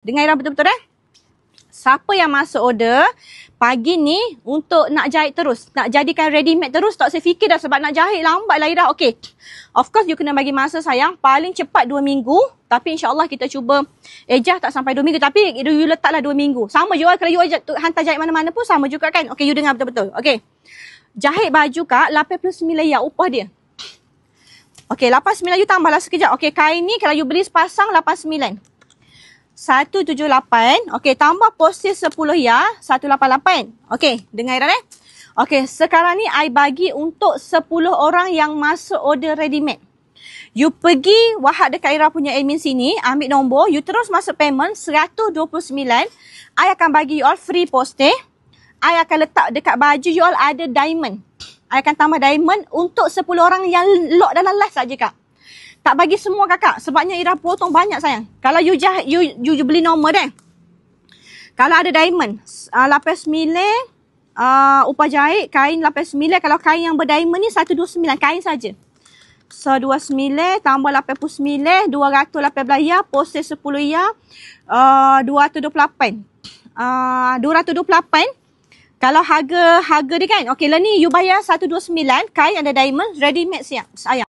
Dengar Ira betul-betul Siapa yang masuk order pagi ni untuk nak jahit terus, nak jadikan ready made terus, tak saya fikir dah sebab nak jahit lambat lah Ira. Okay. Of course you kena bagi masa sayang, paling cepat 2 minggu. Tapi insyaAllah kita cuba ejah tak sampai 2 minggu. Tapi you letaklah 2 minggu. Sama juga kalau you hantar jahit mana-mana pun sama juga kan. Okay, you dengar betul-betul. Okay. Jahit baju Kak, 89 ya upah dia. Okay, 89 you tambahlah sekejap. Okay, kain ni kalau you beli sepasang 89. 178. Okey, tambah posis 10 ya, 188. Okey, dengar Ira Okey, sekarang ni I bagi untuk 10 orang yang masuk order ready made. You pergi Wahad dekat Ira punya admin sini, ambil nombor, you terus masuk payment 129. I akan bagi you all free postage. I akan letak dekat baju you all ada diamond. I akan tambah diamond untuk 10 orang yang lock dalam live saja Kak. Tak bagi semua kakak. Sebabnya Ira potong banyak sayang. Kalau you jahit, you beli normal Kalau ada diamond, 89, upah jahit, kain 89. Kalau kain yang berdiamond ni 129, kain saja. So 29 tambah 89, 218 ya, postage 10 ya, 228. 228. Kalau harga dia kan, okey lah ni you bayar 129, kain ada diamond, ready made sayang.